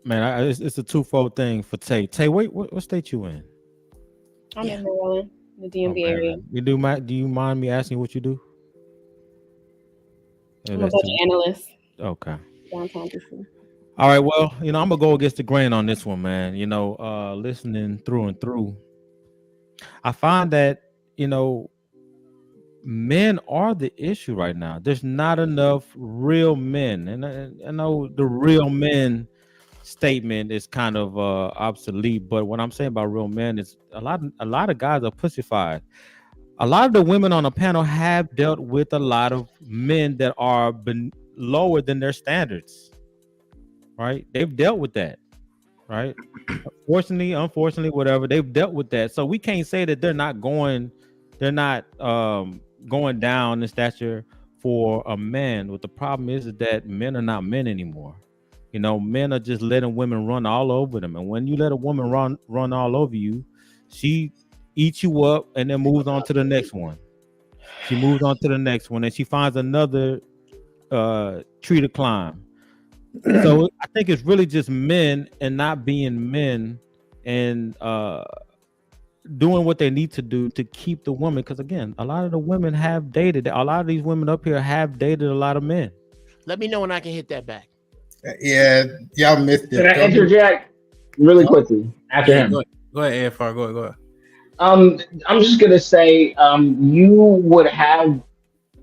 Man, it's a twofold thing for Tay. Tay, wait, what state you in? I'm in Maryland, the DMV Okay, area. do you mind me asking what you do? I'm a That's budget too analyst okay. downtown DC. All right, well, I'm gonna go against the grain on this one, man. Listening through and through, I find that you know men are the issue right now. There's not enough real men, and I know the real men statement is kind of obsolete. But what I'm saying about real men is a lot of guys are pussified. A lot of the women on the panel have dealt with a lot of men that are lower than their standards. Right? They've dealt with that. Right? Fortunately, unfortunately, whatever, they've dealt with that. So we can't say that they're not going down in stature for a man. What the problem is that men are not men anymore. Men are just letting women run all over them. And when you let a woman run all over you, she eats you up and then moves on to the next one. She moves on to the next one and she finds another tree to climb. So I think it's really just men and not being men and doing what they need to do to keep the woman. Because again, a lot of the women have dated. A lot of these women up here have dated a lot of men. Let me know when I can hit that back. Yeah, y'all missed it. Can I interject really quickly after him? Go ahead, AFR. Go ahead. I'm just gonna say, you would have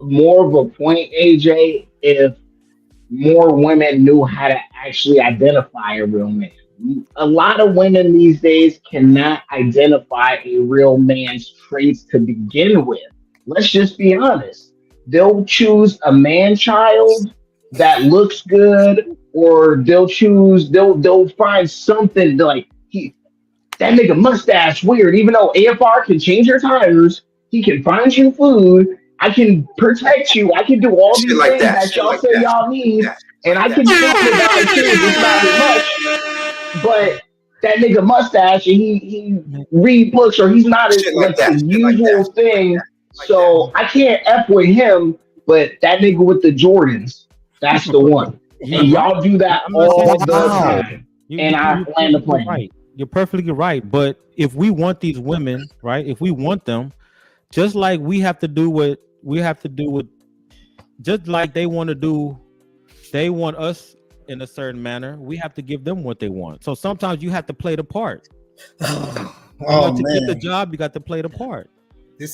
more of a point, AJ, if more women knew how to actually identify a real man. A lot of women these days cannot identify a real man's traits to begin with. Let's just be honest. They'll choose a man child that looks good, or they'll find something like that nigga mustache weird. Even though AFR can change your tires, he can find you food. I can protect you. I can do all these things that y'all say y'all need, and I can speak to God too, just not as much. But that nigga mustache, and he read books, or he's not like the usual thing. So I can't f with him. But that nigga with the Jordans, that's the one. And y'all do that all the time. And I land the plane. Right. You're perfectly right. But if we want these women, right? If we want them, just like we have to do what we have to do with, just like they want us in a certain manner, we have to give them what they want. So sometimes you have to play the part. To get the job, you got to play the part.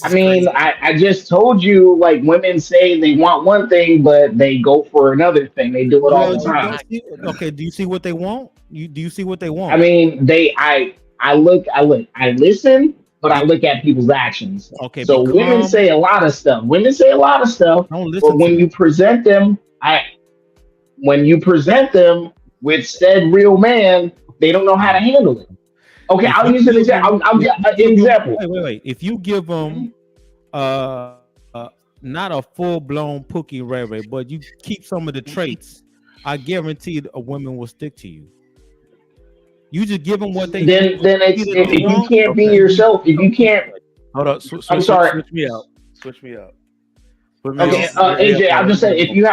I just told you, like, women say they want one thing, but they go for another thing. They do it all the time. Okay, do you see what they want? Do you see what they want? I mean, I listen, but I look at people's actions. Okay, so women say a lot of stuff. Don't listen but when you present them, with said real man, they don't know how to handle it. Okay, I'll use an example. I'll give an example. Wait. If you give them not a full-blown Pookie Ray Ray, but you keep some of the traits, I guarantee a woman will stick to you. You just give them what they then it's, if you can't be yourself, if you can't. Hold on. I'm sorry. Switch me out. Okay, AJ, I'm just saying, if you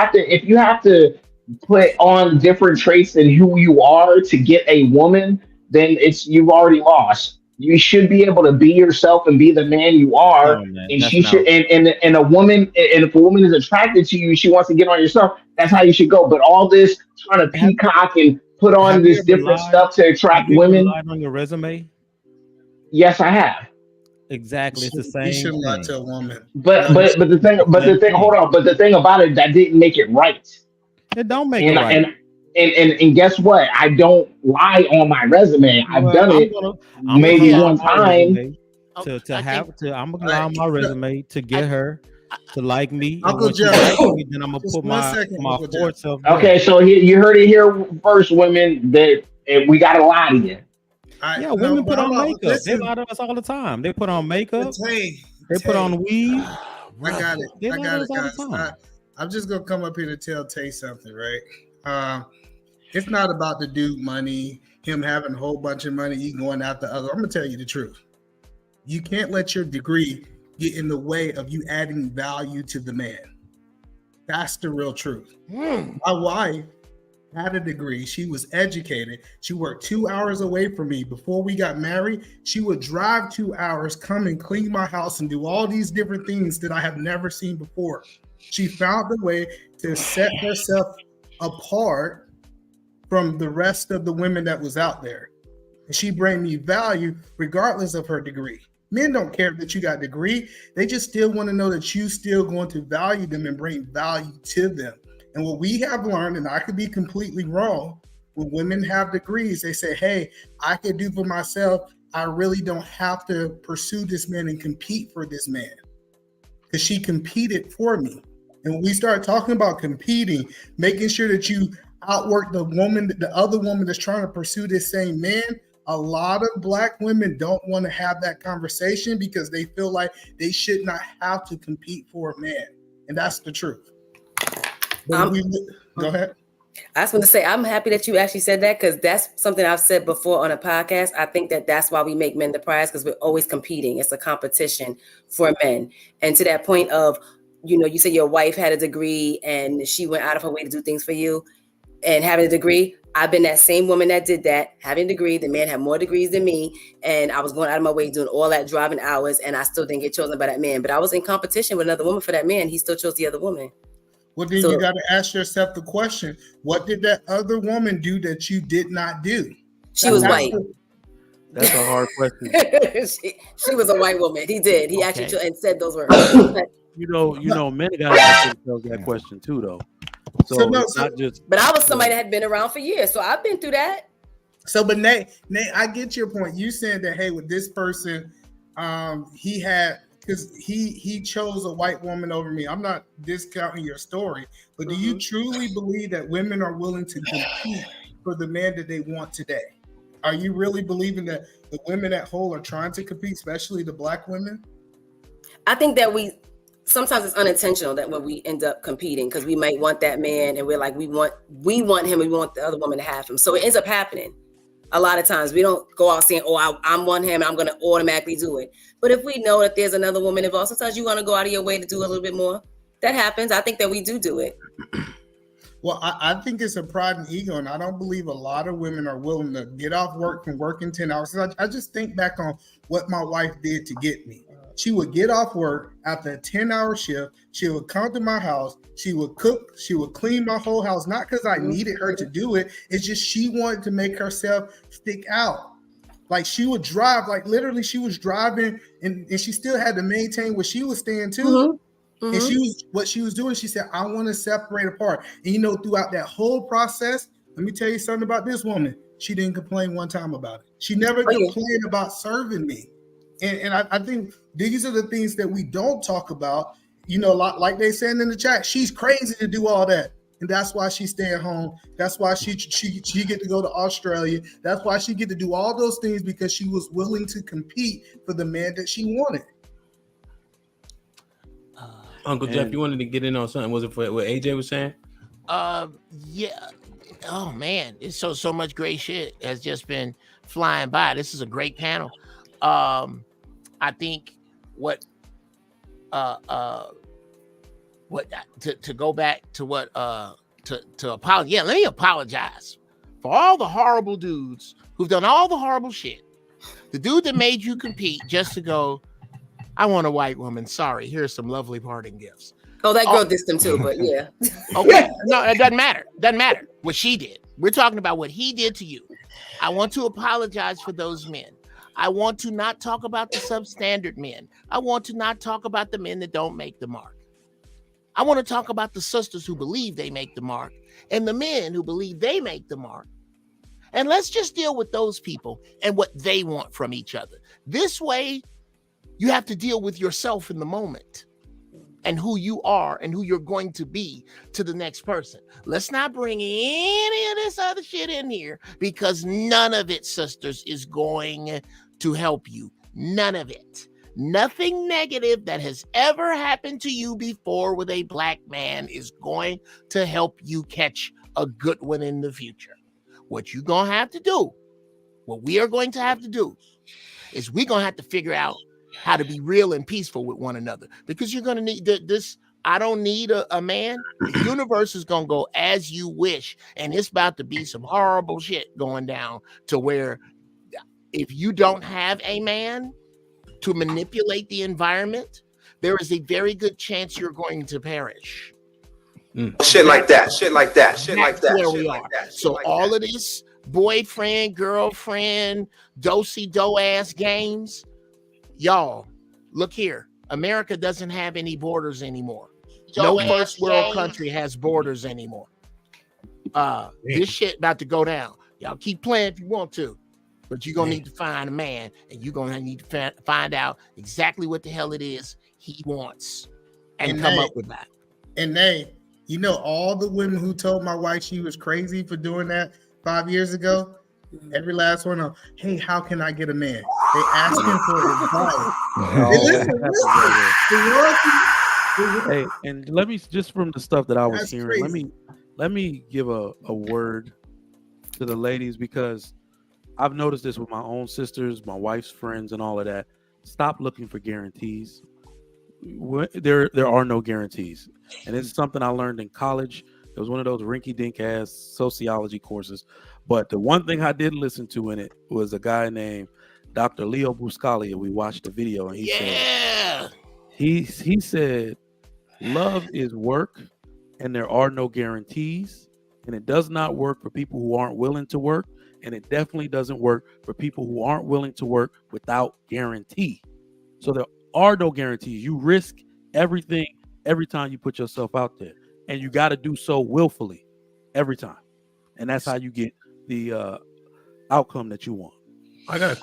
have to put on different traits than who you are to get a woman, then you've already lost. You should be able to be yourself and be the man you are, and she should. And a woman, and if a woman is attracted to you, she wants to get on your stuff. That's how you should go. But all this trying to peacock and put on this different stuff to attract women. Lied on your resume? Yes, I have. Exactly, it's the same. You shouldn't lie to a woman. But the thing. Hold on. But the thing about it, that didn't make it right. It don't make it right. And guess what? I don't lie on my resume. I've done it maybe one time. I'm gonna lie on my resume to get her to like me. Uncle Joe, then I'm gonna put my forward self. Okay, so you heard it here first, women. That we gotta lie to you. Women put on makeup. Listen. They lie to us all the time. They put on makeup. They put on weave. I got it, guys. I'm just gonna come up here to tell Tay something, right? It's not about the dude money, him having a whole bunch of money, you going after other. I'm gonna tell you the truth. You can't let your degree get in the way of you adding value to the man. That's the real truth. My had a degree. She was educated. She worked 2 hours away from me. Before we got married, she would drive 2 hours, come and clean my house and do all these different things that I have never seen before. She found a way to set herself apart from the rest of the women that was out there. And she bring me value regardless of her degree. Men don't care that you got a degree. They just still want to know that you still going to value them and bring value to them. And what we have learned, and I could be completely wrong, when women have degrees, they say, hey, I can do for myself. I really don't have to pursue this man and compete for this man. Because she competed for me. And when we start talking about competing, making sure that you outwork the woman, the other woman that's trying to pursue this same man, a lot of Black women don't want to have that conversation because they feel like they should not have to compete for a man. And that's the truth. Go ahead. I just want to say, I'm happy that you actually said that, because that's something I've said before on a podcast. I think that that's why we make men the prize, because we're always competing. It's a competition for men. And to that point of, you say your wife had a degree and she went out of her way to do things for you and having a degree. I've been that same woman that did that, having a degree. The man had more degrees than me. And I was going out of my way doing all that driving hours, and I still didn't get chosen by that man. But I was in competition with another woman for that man. He still chose the other woman. Well, then you got to ask yourself the question, what did that other woman do that you did not do? She was white. That's a hard question. she was a white woman. He did. He actually and said those words. Men gotta ask themselves that question too, though. So it's not just. But I was somebody that had been around for years, so I've been through that. So, but Nate, I get your point. You said that, hey, with this person, he had, because he chose a white woman over me. I'm not discounting your story, but do you truly believe that women are willing to compete for the man that they want today? Are you really believing that the women at whole are trying to compete, especially the Black women? I think that sometimes it's unintentional that when we end up competing, because we might want that man and we're like, we want him, we want the other woman to have him. So it ends up happening. A lot of times we don't go out saying, oh, I want him and I'm going to automatically do it. But if we know that there's another woman involved, sometimes you want to go out of your way to do a little bit more. That happens. I think that we do it. Well, I think it's a pride and ego, and I don't believe a lot of women are willing to get off work from working 10 hours. I just think back on what my wife did to get me. She would get off work after a 10-hour shift. She would come to my house. She would cook. She would clean my whole house. Not because I needed her to do it. It's just she wanted to make herself stick out. Like she would drive, like literally she was driving and she still had to maintain where she was staying too. And what she was doing, she said, I want to separate apart. And throughout that whole process, let me tell you something about this woman. She didn't complain one time about it. She never complained about serving me. And I think these are the things that we don't talk about. Like they said in the chat, she's crazy to do all that. And that's why she's staying home. That's why she get to go to Australia. That's why she get to do all those things, because she was willing to compete for the man that she wanted. Uncle Jeff, you wanted to get in on something. Was it for what AJ was saying? Yeah. Oh man, it's so much great shit has just been flying by. This is a great panel. I think to go back to what to apologize. Yeah, let me apologize for all the horrible dudes who've done all the horrible shit. The dude that made you compete just to go, I want a white woman. Sorry, here's some lovely parting gifts. Oh, that girl dissed him too, but yeah. Okay, no, it doesn't matter. Doesn't matter what she did. We're talking about what he did to you. I want to apologize for those men. I want to not talk about the substandard men. I want to not talk about the men that don't make the mark. I want to talk about the sisters who believe they make the mark and the men who believe they make the mark. And let's just deal with those people and what they want from each other. This way, you have to deal with yourself in the moment and who you are and who you're going to be to the next person. Let's not bring any of this other shit in here, because none of it, sisters, is going to help you. None of it. Nothing negative that has ever happened to you before with a Black man is going to help you catch a good one in the future. What you're going to have to do, what we are going to have to do, is we're going to have to figure out how to be real and peaceful with one another, because you're going to need this I don't need a man. The universe is gonna go as you wish, and it's about to be some horrible shit going down to where if you don't have a man to manipulate the environment, there is a very good chance you're going to perish. Shit like that. Shit like that. Shit like that. Where we are. So all of this boyfriend, girlfriend, do-si-do ass games, y'all, look here. America doesn't have any borders anymore. No first world country has borders anymore. This shit about to go down. Y'all keep playing if you want to, but you're gonna need to find a man, and you're gonna need to find out exactly what the hell it is he wants, and come up with that. And you know, all the women who told my wife she was crazy for doing that 5 years ago, every last one of them, hey, how can I get a man? They asking for advice. Hey, and let me, just from the stuff that I was That's hearing, crazy. let me give a word to the ladies, because I've noticed this with my own sisters, my wife's friends, and all of that. Stop looking for guarantees. There are no guarantees, and it's something I learned in college. It was one of those rinky-dink ass sociology courses, but the one thing I did listen to in it was a guy named Dr. Leo Buscaglia. We watched the video, and he said, he said, love is work, and there are no guarantees, and it does not work for people who aren't willing to work, and it definitely doesn't work for people who aren't willing to work without guarantee. So there are no guarantees. You risk everything every time you put yourself out there, and you got to do so willfully every time, and that's how you get the outcome that you want. I got a